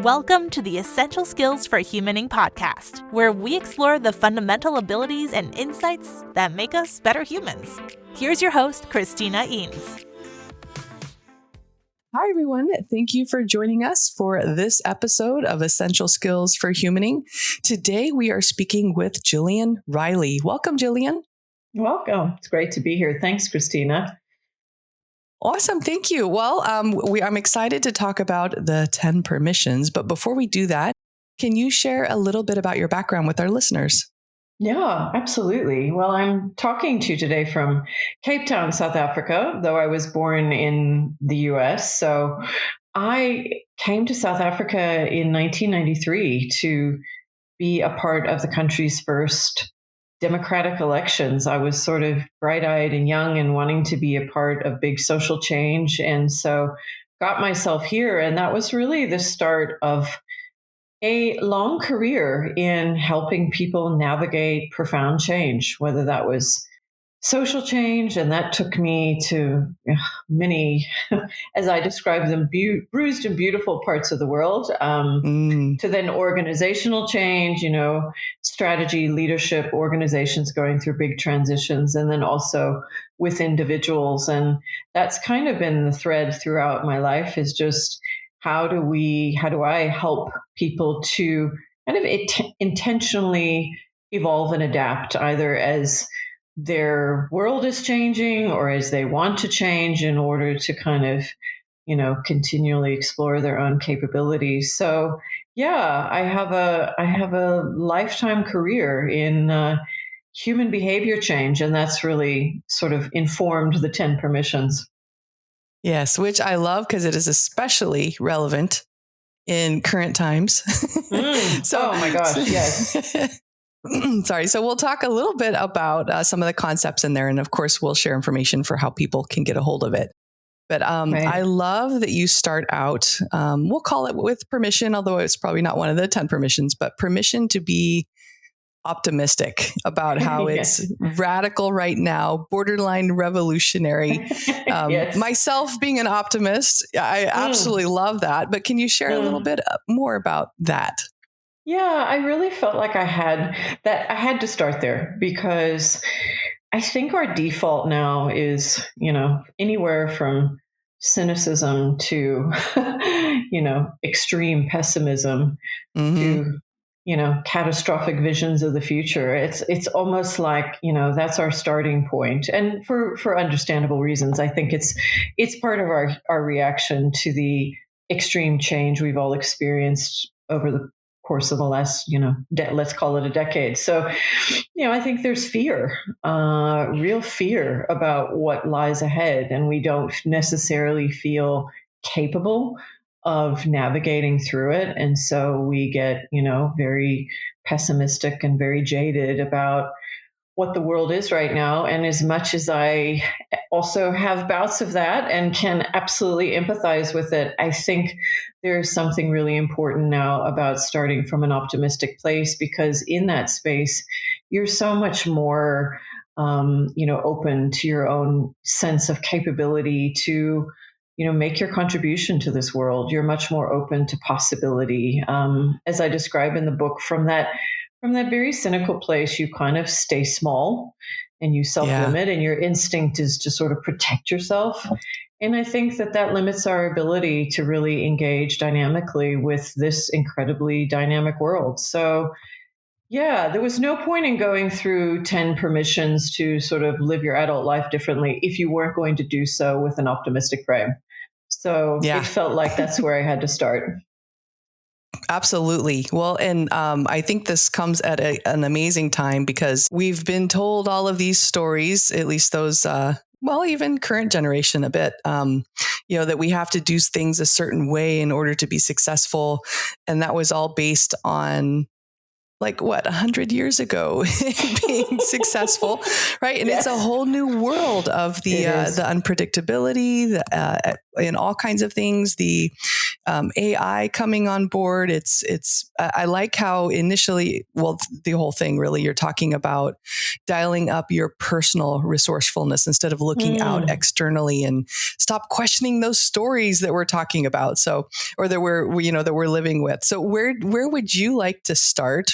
Welcome to the Essential Skills for Humaning podcast, where we explore the fundamental abilities and insights that make us better humans. Here's your host, Christina Eanes. Hi, everyone. Thank you for joining us for this episode of Essential Skills for Humaning. Today, we are speaking with Jillian Reilly. Welcome, Jillian. Welcome. It's great to be here. Thanks, Christina. Awesome. Thank you. Well, I'm excited to talk about the 10 permissions. But before we do that, can you share a little bit about your background with our listeners? Yeah, absolutely. Well, I'm talking to you today from Cape Town, South Africa, though I was born in the US. So I came to South Africa in 1993 to be a part of the country's first democratic elections. I was sort of bright-eyed and young and wanting to be a part of big social change. And so got myself here. And that was really the start of a long career in helping people navigate profound change, whether that was social change, and that took me to many, as I describe them, bruised and beautiful parts of the world, to then organizational change, strategy, leadership, organizations going through big transitions, and then also with individuals. And that's kind of been the thread throughout my life, is just how do I help people to kind of intentionally evolve and adapt, either as their world is changing or as they want to change, in order to kind of, continually explore their own capabilities. So yeah, I have a lifetime career in human behavior change, and that's really sort of informed the 10 permissions. Yes, which I love because it is especially relevant in current times. Oh my gosh, yes. Sorry. So we'll talk a little bit about some of the concepts in there. And of course, we'll share information for how people can get a hold of it. But right. I love that you start out, we'll call it with permission, although it's probably not one of the 10 permissions, but permission to be optimistic about how it's radical right now, borderline revolutionary. Yes. Myself being an optimist, I absolutely love that. But can you share a little bit more about that? Yeah, I really felt like I had to start there, because I think our default now is, anywhere from cynicism to, extreme pessimism to, catastrophic visions of the future. It's almost like, that's our starting point. And for understandable reasons. I think it's part of our reaction to the extreme change we've all experienced over the course of the last, let's call it a decade. So, I think there's fear, real fear about what lies ahead, and we don't necessarily feel capable of navigating through it. And so we get, very pessimistic and very jaded about what the world is right now. And as much as I also have bouts of that and can absolutely empathize with it, I think there's something really important now about starting from an optimistic place, because in that space, you're so much more, open to your own sense of capability to, make your contribution to this world. You're much more open to possibility. As I describe in the book, from that very cynical place, you kind of stay small and you self-limit, and your instinct is to sort of protect yourself. And I think that limits our ability to really engage dynamically with this incredibly dynamic world. So yeah, there was no point in going through 10 permissions to sort of live your adult life differently if you weren't going to do so with an optimistic frame. So it felt like that's where I had to start. Absolutely. Well, and I think this comes at an amazing time, because we've been told all of these stories, at least those, even current generation a bit, that we have to do things a certain way in order to be successful. And that was all based on 100 years ago being successful, right? And It's a whole new world of the unpredictability, in all kinds of things, the AI coming on board. I like how initially, well, the whole thing really, you're talking about dialing up your personal resourcefulness instead of looking out externally, and stop questioning those stories that we're talking about. So, or that we're living with. So where would you like to start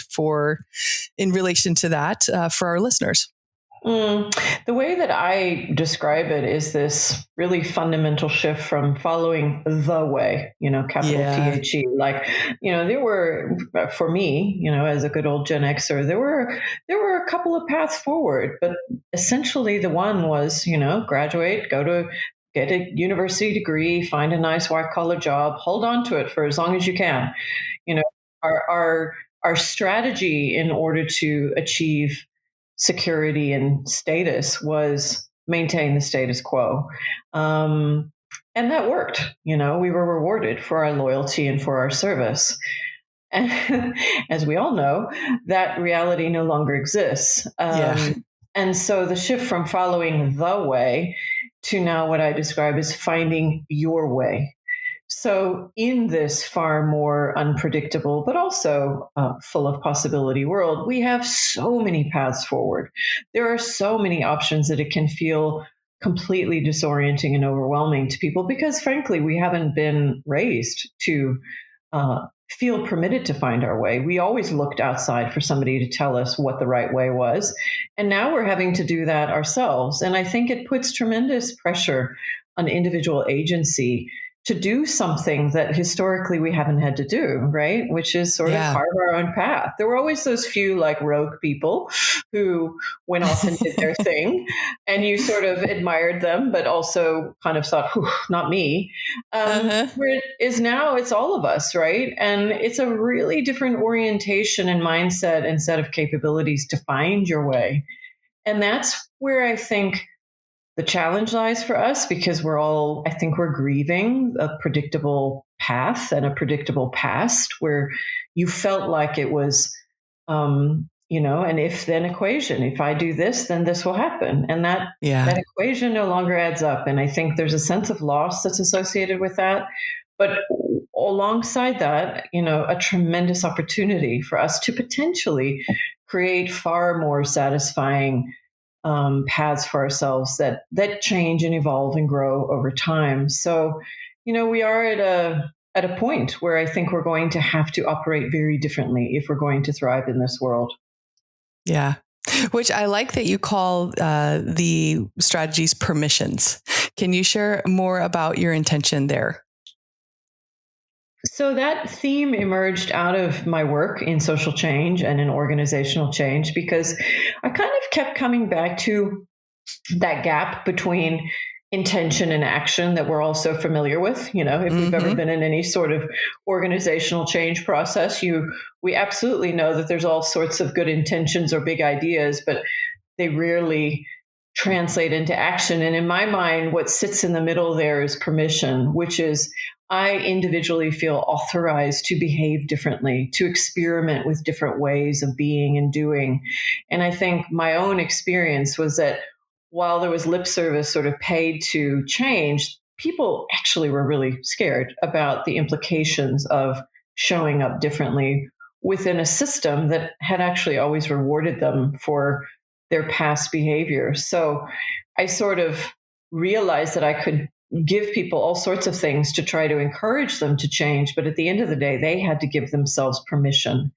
in relation to that for our listeners? The way that I describe it is this really fundamental shift from following the way, capital THE. Like, there were, for me, as a good old Gen Xer, there were a couple of paths forward, but essentially the one was, graduate, get a university degree, find a nice white collar job, hold on to it for as long as you can. You know, our strategy in order to achieve security and status was maintain the status quo. And that worked. We were rewarded for our loyalty and for our service. And as we all know, that reality no longer exists. And so the shift from following the way to now what I describe as finding your way. So, in this far more unpredictable, but also full of possibility world, we have so many paths forward. There are so many options that it can feel completely disorienting and overwhelming to people because, frankly, we haven't been raised to feel permitted to find our way. We always looked outside for somebody to tell us what the right way was. And now we're having to do that ourselves. And I think it puts tremendous pressure on individual agency to do something that historically we haven't had to do, right? Which is sort of carve our own path. There were always those few like rogue people who went off and did their thing, and you sort of admired them, but also kind of thought, not me. Where it is now, it's all of us, right? And it's a really different orientation and mindset and set of capabilities to find your way. And that's where I think the challenge lies for us, because I think we're grieving a predictable path and a predictable past where you felt like it was, an if-then equation. If I do this, then this will happen. And that equation no longer adds up. And I think there's a sense of loss that's associated with that. But alongside that, a tremendous opportunity for us to potentially create far more satisfying paths for ourselves that change and evolve and grow over time. So, we are at a point where I think we're going to have to operate very differently if we're going to thrive in this world. Yeah. Which I like that you call the strategies permissions. Can you share more about your intention there? So that theme emerged out of my work in social change and in organizational change, because I kind of kept coming back to that gap between intention and action that we're all so familiar with. If we've ever been in any sort of organizational change process, we absolutely know that there's all sorts of good intentions or big ideas, but they rarely translate into action. And in my mind, what sits in the middle there is permission, which is I individually feel authorized to behave differently, to experiment with different ways of being and doing. And I think my own experience was that while there was lip service sort of paid to change, people actually were really scared about the implications of showing up differently within a system that had actually always rewarded them for their past behavior. So I sort of realized that I could give people all sorts of things to try to encourage them to change. But at the end of the day, they had to give themselves permission.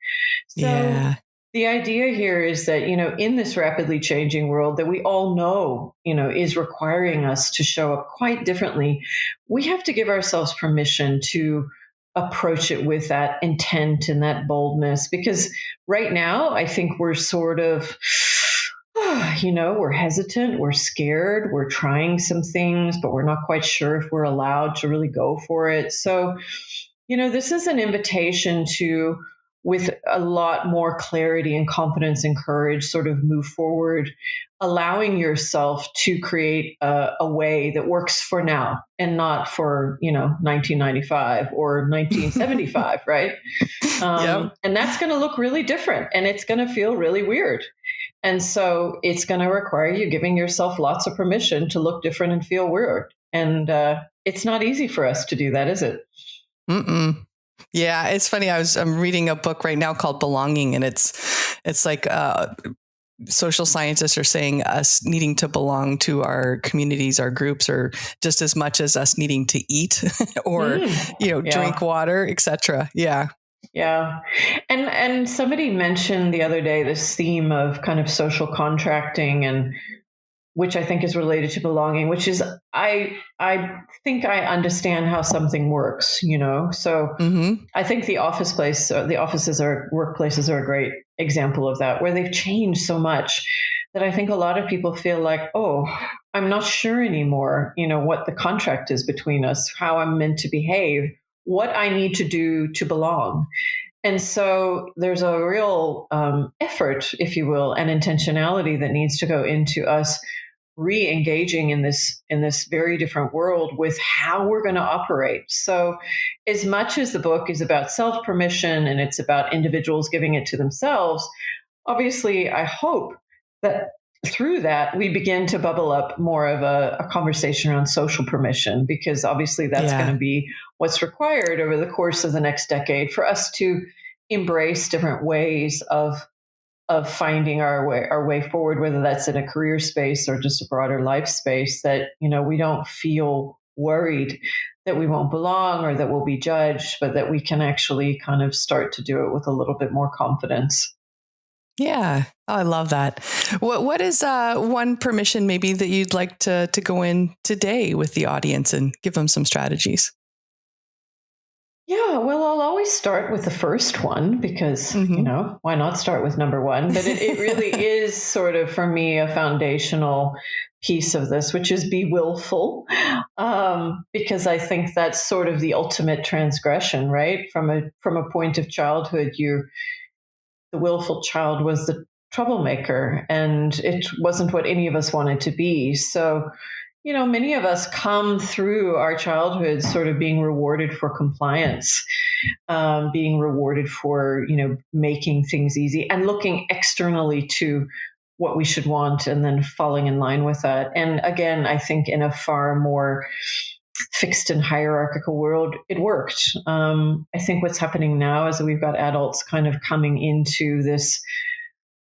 So the idea here is that, in this rapidly changing world that we all know, is requiring us to show up quite differently, we have to give ourselves permission to approach it with that intent and that boldness. Because right now, I think we're sort of we're hesitant, we're scared, we're trying some things, but we're not quite sure if we're allowed to really go for it. So, this is an invitation to, with a lot more clarity and confidence and courage, sort of move forward, allowing yourself to create a way that works for now and not for, 1995 or 1975, right? And that's going to look really different, and it's going to feel really weird. And so it's going to require you giving yourself lots of permission to look different and feel weird. And it's not easy for us to do that, is it? Mm-mm. Yeah, it's funny. I'm reading a book right now called Belonging, and it's like social scientists are saying us needing to belong to our communities, our groups, or just as much as us needing to eat or drink water, etc. Yeah. Yeah. And somebody mentioned the other day this theme of kind of social contracting, and which I think is related to belonging, which is I think I understand how something works, So I think the workplaces are a great example of that, where they've changed so much that I think a lot of people feel like, oh, I'm not sure anymore, what the contract is between us, how I'm meant to behave, what I need to do to belong. And so there's a real effort, if you will, and intentionality that needs to go into us re-engaging in this very different world with how we're going to operate. So as much as the book is about self-permission and it's about individuals giving it to themselves, obviously I hope that through that we begin to bubble up more of a conversation around social permission, because obviously that's going to be what's required over the course of the next decade for us to embrace different ways of finding our way forward, whether that's in a career space or just a broader life space, that we don't feel worried that we won't belong or that we'll be judged, but that we can actually kind of start to do it with a little bit more confidence. Yeah. Oh, I love that. What is one permission maybe that you'd like to go in today with the audience and give them some strategies? Yeah, well, I'll always start with the first one because, why not start with number one? But it really is sort of, for me, a foundational piece of this, which is be willful, because I think that's sort of the ultimate transgression, right? From a point of childhood, the willful child was the troublemaker, and it wasn't what any of us wanted to be. So many of us come through our childhood sort of being rewarded for compliance, being rewarded for, making things easy and looking externally to what we should want and then falling in line with that. And again, I think in a far more fixed and hierarchical world, it worked. I think what's happening now is that we've got adults kind of coming into this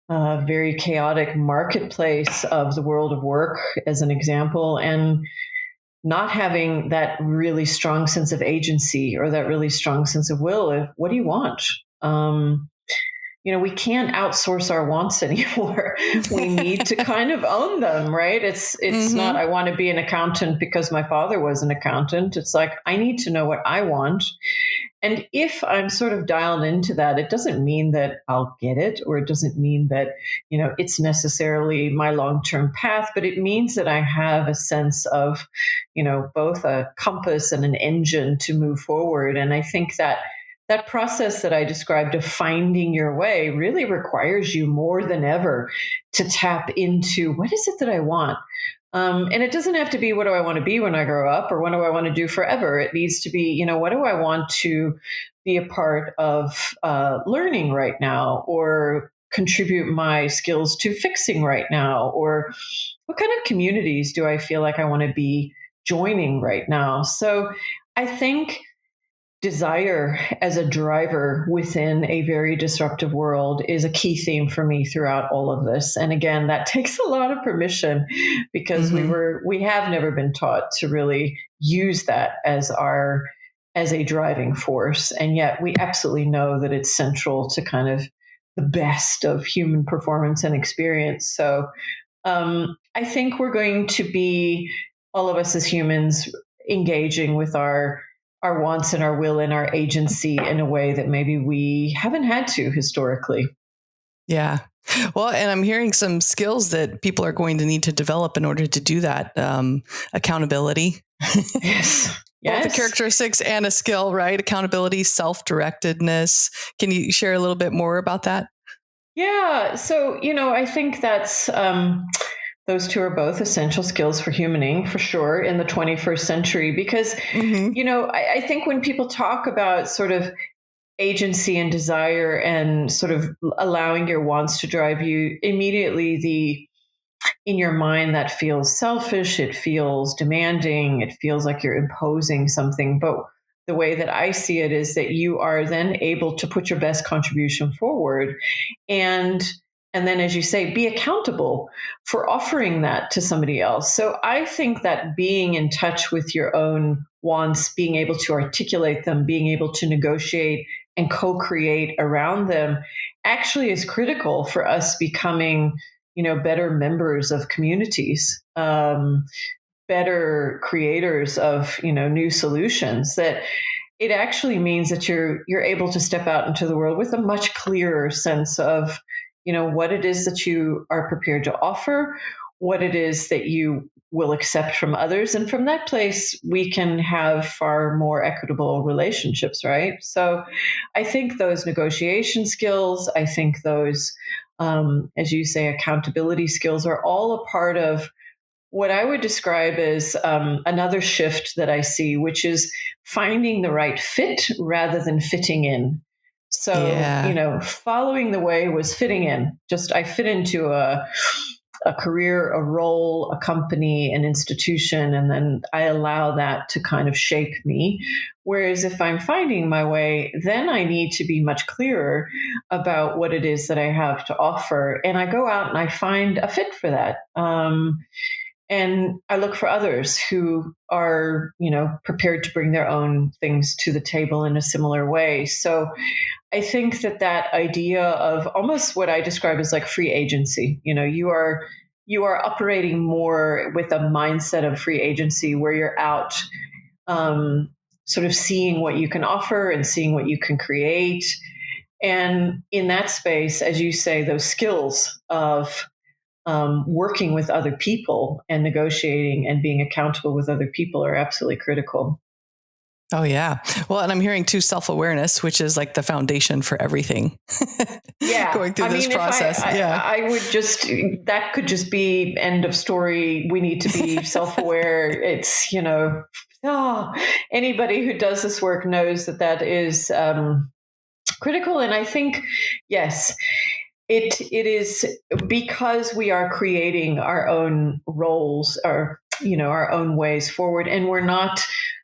very chaotic marketplace of the world of work, as an example, and not having that really strong sense of agency or that really strong sense of will of what do you want? We can't outsource our wants anymore. We need to kind of own them, right? It's not, I want to be an accountant because my father was an accountant. It's like, I need to know what I want. And if I'm sort of dialed into that, it doesn't mean that I'll get it, or it doesn't mean that, it's necessarily my long-term path, but it means that I have a sense of, both a compass and an engine to move forward. And I think that process that I described of finding your way really requires you more than ever to tap into what is it that I want? And it doesn't have to be what do I want to be when I grow up or what do I want to do forever. It needs to be, what do I want to be a part of learning right now, or contribute my skills to fixing right now, or what kind of communities do I feel like I want to be joining right now? So I think desire as a driver within a very disruptive world is a key theme for me throughout all of this. And again, that takes a lot of permission, because we have never been taught to really use that as a driving force. And yet we absolutely know that it's central to kind of the best of human performance and experience. So I think we're going to be, all of us as humans, engaging with our wants and our will and our agency in a way that maybe we haven't had to historically. Yeah. Well, and I'm hearing some skills that people are going to need to develop in order to do that. Accountability. Yes. Both the characteristics and a skill, right? Accountability, self-directedness. Can you share a little bit more about that? Yeah. So, I think that's, those two are both essential skills for humaning, for sure, in the 21st century, because, I think when people talk about sort of agency and desire and sort of allowing your wants to drive you, immediately in your mind that feels selfish, it feels demanding, it feels like you're imposing something. But the way that I see it is that you are then able to put your best contribution forward and then, as you say, be accountable for offering that to somebody else. So I think that being in touch with your own wants, being able to articulate them, being able to negotiate and co-create around them actually is critical for us becoming, better members of communities, better creators of, new solutions. That it actually means that you're able to step out into the world with a much clearer sense of, what it is that you are prepared to offer, what it is that you will accept from others. And from that place, we can have far more equitable relationships, right? So I think those negotiation skills, I think those, as you say, accountability skills are all a part of what I would describe as another shift that I see, which is finding the right fit rather than fitting in. So, following the way was fitting in. Just I fit into a career, a role, a company, an institution, and then I allow that to kind of shape me. Whereas if I'm finding my way, then I need to be much clearer about what it is that I have to offer. And I go out and I find a fit for that. And I look for others who are, prepared to bring their own things to the table in a similar way. So I think that idea of almost what I describe as like free agency, you are operating more with a mindset of free agency where you're out sort of seeing what you can offer and seeing what you can create. And in that space, as you say, those skills of working with other people and negotiating and being accountable with other people are absolutely critical. Oh, yeah. Well, and I'm hearing too self-awareness, which is like the foundation for everything. Yeah. Going through this process. I would just, that could just be end of story. We need to be self-aware. It's, anybody who does this work knows that is critical. And I think, yes, it is because we are creating our own roles or, our own ways forward, and we're not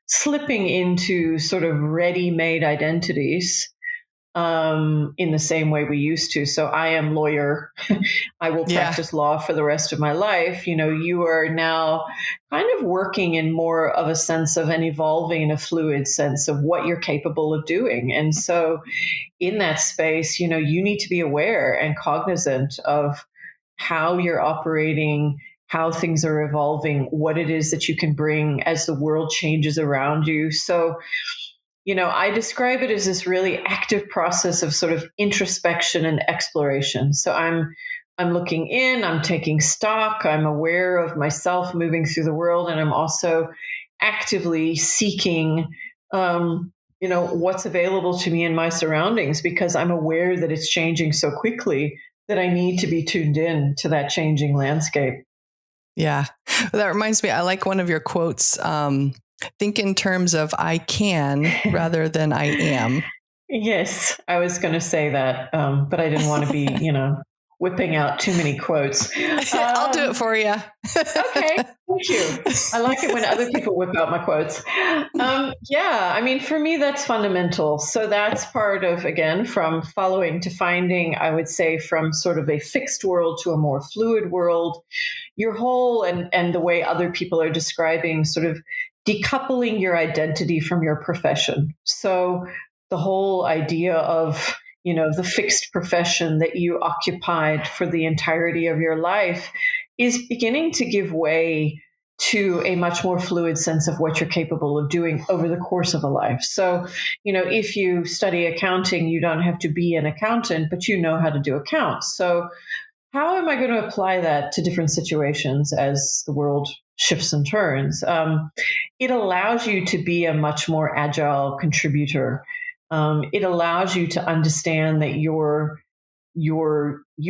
slipping into sort of ready-made identities in the same way we used to. So I am lawyer. I will practice law for the rest of my life. You are now kind of working in more of a sense of an evolving, a fluid sense of what you're capable of doing. And so in that space, you need to be aware and cognizant of how you're operating, how things are evolving, what it is that you can bring as the world changes around you. So, I describe it as this really active process of sort of introspection and exploration. So I'm looking in, I'm taking stock, I'm aware of myself moving through the world, and I'm also actively seeking what's available to me in my surroundings, because I'm aware that it's changing so quickly that I need to be tuned in to that changing landscape. Yeah. Well, that reminds me, I like one of your quotes. Think in terms of I can rather than I am. Yes, I was going to say that, but I didn't want to be, whipping out too many quotes. I'll do it for you. Okay, thank you. I like it when other people whip out my quotes. For me, that's fundamental. So that's part of, again, from following to finding, I would say, from sort of a fixed world to a more fluid world. Your whole and the way other people are describing sort of decoupling your identity from your profession. So the whole idea of, the fixed profession that you occupied for the entirety of your life is beginning to give way to a much more fluid sense of what you're capable of doing over the course of a life. So, if you study accounting, you don't have to be an accountant, but you know how to do accounts. So how am I going to apply that to different situations as the world shifts and turns? It allows you to be a much more agile contributor. It allows you to understand that you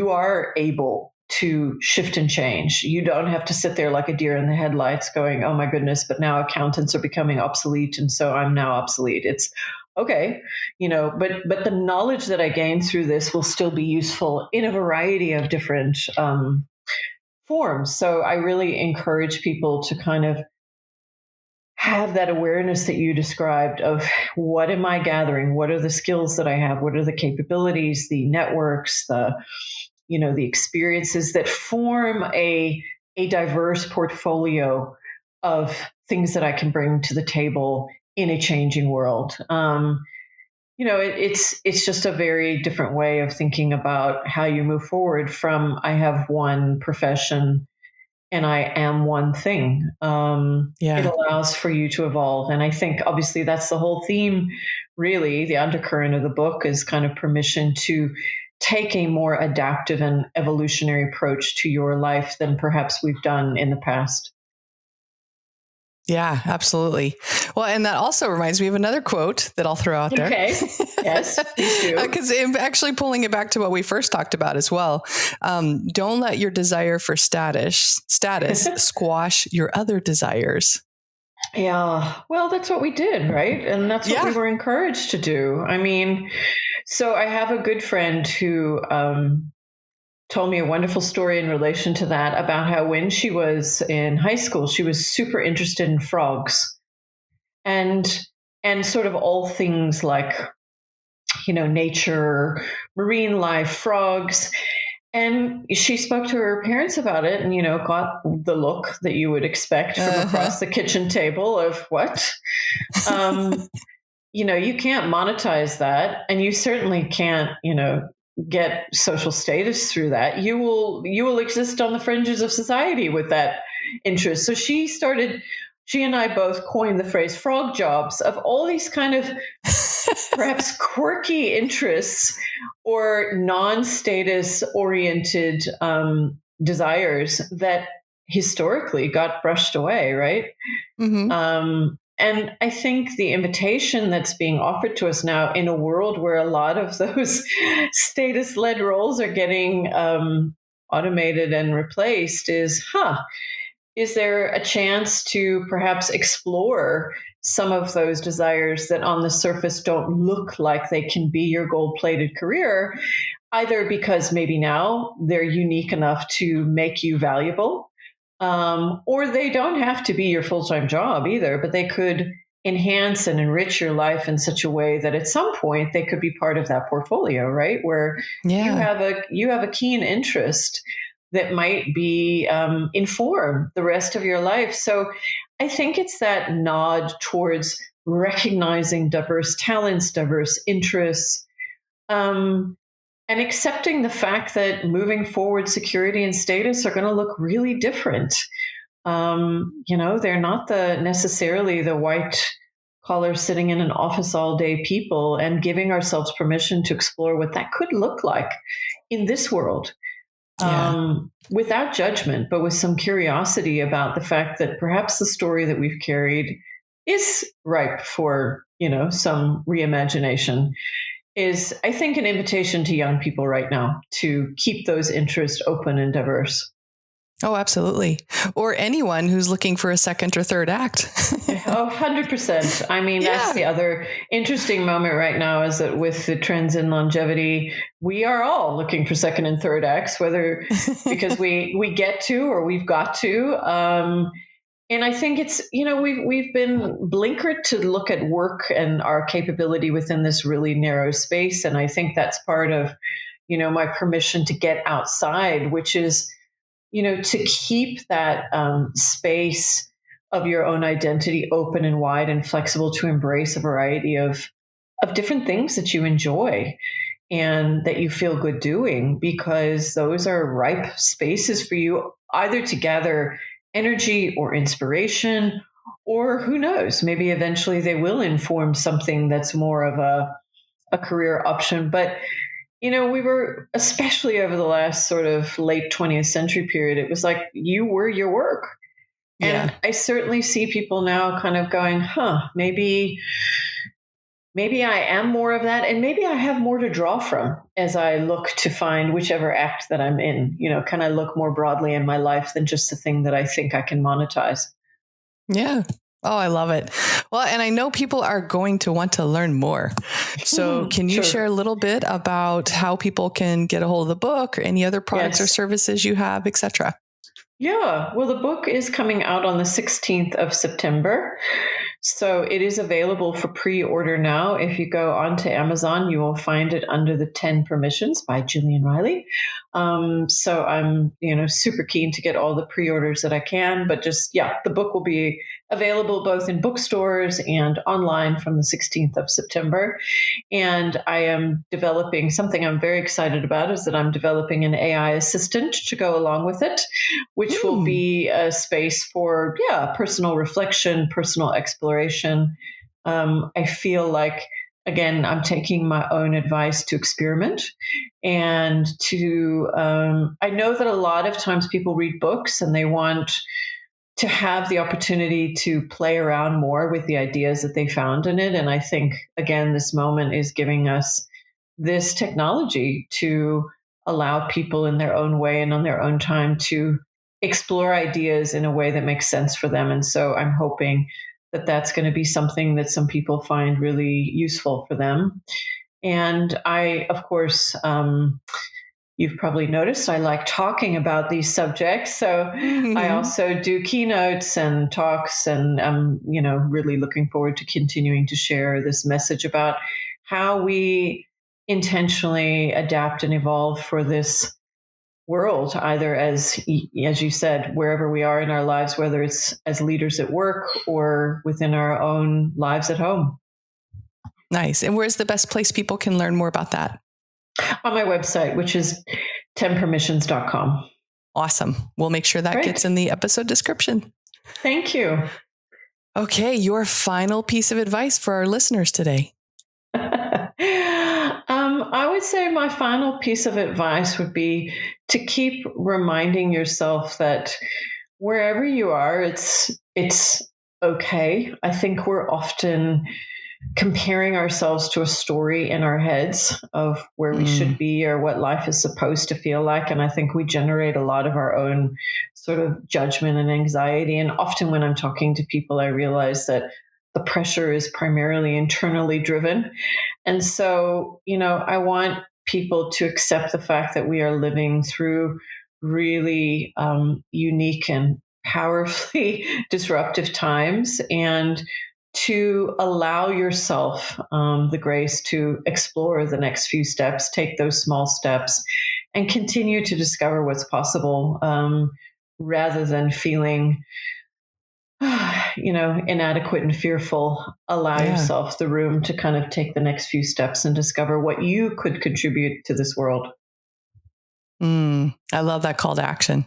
are able to shift and change. You don't have to sit there like a deer in the headlights going, oh my goodness, but now accountants are becoming obsolete, and so I'm now obsolete. It's okay, but the knowledge that I gain through this will still be useful in a variety of different forms. So I really encourage people to kind of have that awareness that you described of what am I gathering? What are the skills that I have? What are the capabilities, the networks, the experiences that form a diverse portfolio of things that I can bring to the table in a changing world. It's just a very different way of thinking about how you move forward from I have one profession and I am one thing. It allows for you to evolve. And I think obviously that's the whole theme, really. The undercurrent of the book is kind of permission to take a more adaptive and evolutionary approach to your life than perhaps we've done in the past. Yeah, absolutely. Well, and that also reminds me of another quote that I'll throw out there. Okay. Yes, please do. Because I'm actually pulling it back to what we first talked about as well. Don't let your desire for status squash your other desires. Yeah. Well, that's what we did, right? And that's what we were encouraged to do. I mean, so I have a good friend who told me a wonderful story in relation to that about how when she was in high school, she was super interested in frogs and sort of all things like, nature, marine life, frogs. And she spoke to her parents about it and, got the look that you would expect from across the kitchen table of what? You can't monetize that. And you certainly can't, get social status through that. You will exist on the fringes of society with that interest. So she and I both coined the phrase frog jobs of all these kind of perhaps quirky interests or non-status oriented desires that historically got brushed away, right? Mm-hmm. And I think the invitation that's being offered to us now in a world where a lot of those status-led roles are getting automated and replaced is there a chance to perhaps explore some of those desires that on the surface don't look like they can be your gold-plated career, either because maybe now they're unique enough to make you valuable, or they don't have to be your full-time job either, but they could enhance and enrich your life in such a way that at some point they could be part of that portfolio, right? Where you have a keen interest that might be inform the rest of your life. So I think it's that nod towards recognizing diverse talents, diverse interests, and accepting the fact that moving forward, security and status are going to look really different. They're not necessarily the white collar sitting in an office all day people, and giving ourselves permission to explore what that could look like in this world. Without judgment, but with some curiosity about the fact that perhaps the story that we've carried is ripe for, some reimagination. Is, I think, an invitation to young people right now to keep those interests open and diverse. Oh, absolutely. Or anyone who's looking for a second or third act. 100%. I mean, that's the other interesting moment right now is that with the trends in longevity, we are all looking for second and third acts, whether because we get to or we've got to. And I think it's, we've been blinkered to look at work and our capability within this really narrow space. And I think that's part of, my permission to get outside, which is, to keep that space of your own identity open and wide and flexible to embrace a variety of different things that you enjoy and that you feel good doing, because those are ripe spaces for you either to gather energy or inspiration, or who knows, maybe eventually they will inform something that's more of a career option. But, we were, especially over the last sort of late 20th century period, it was like you were your work. And I certainly see people now kind of going, maybe I am more of that. And maybe I have more to draw from as I look to find whichever act that I'm in. Can I look more broadly in my life than just the thing that I think I can monetize? Yeah. Oh, I love it. Well, and I know people are going to want to learn more. So can you share a little bit about how people can get a hold of the book or any other products or services you have, et cetera? Yeah, well, the book is coming out on the 16th of September. So it is available for pre-order now. If you go onto Amazon, you will find it under the 10 Permissions by Jillian Reilly. So I'm, super keen to get all the pre-orders that I can. But the book will be available both in bookstores and online from the 16th of September. And I am developing something I'm very excited about is that I'm developing an AI assistant to go along with it, which will be a space for, personal reflection, personal exploration. I feel like, again, I'm taking my own advice to experiment and I know that a lot of times people read books and they want to have the opportunity to play around more with the ideas that they found in it. And I think, again, this moment is giving us this technology to allow people in their own way and on their own time to explore ideas in a way that makes sense for them. And so I'm hoping that that's going to be something that some people find really useful for them. And I, of course, you've probably noticed I like talking about these subjects. So I also do keynotes and talks, and I'm, really looking forward to continuing to share this message about how we intentionally adapt and evolve for this world, either as you said, wherever we are in our lives, whether it's as leaders at work or within our own lives at home. Nice. And where's the best place people can learn more about that? On my website, which is 10permissions.com. Awesome. We'll make sure that gets in the episode description. Thank you. Okay, your final piece of advice for our listeners today. I would say my final piece of advice would be to keep reminding yourself that wherever you are, it's okay. I think we're often comparing ourselves to a story in our heads of where we should be or what life is supposed to feel like. And I think we generate a lot of our own sort of judgment and anxiety. And often when I'm talking to people, I realize that the pressure is primarily internally driven. And so, I want people to accept the fact that we are living through really unique and powerfully disruptive times, and to allow yourself the grace to explore the next few steps, take those small steps, and continue to discover what's possible rather than feeling, inadequate and fearful. Allow yourself the room to kind of take the next few steps and discover what you could contribute to this world. I love that call to action.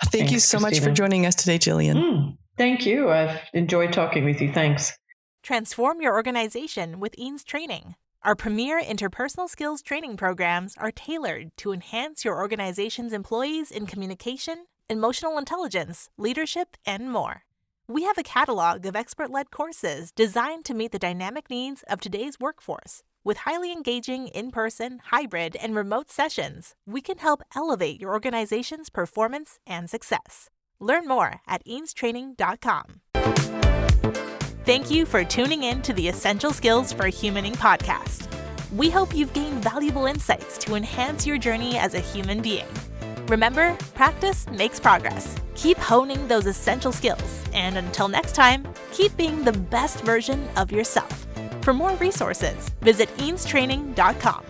Thank you so much for joining us today, Jillian. Thank you. I've enjoyed talking with you. Thanks. Transform your organization with Eanes Training. Our premier interpersonal skills training programs are tailored to enhance your organization's employees in communication, emotional intelligence, leadership, and more. We have a catalog of expert-led courses designed to meet the dynamic needs of today's workforce. With highly engaging in-person, hybrid, and remote sessions, we can help elevate your organization's performance and success. Learn more at eanestraining.com. Thank you for tuning in to the Essential Skills for Humaning podcast. We hope you've gained valuable insights to enhance your journey as a human being. Remember, practice makes progress. Keep honing those essential skills, and until next time, keep being the best version of yourself. For more resources, visit eanestraining.com.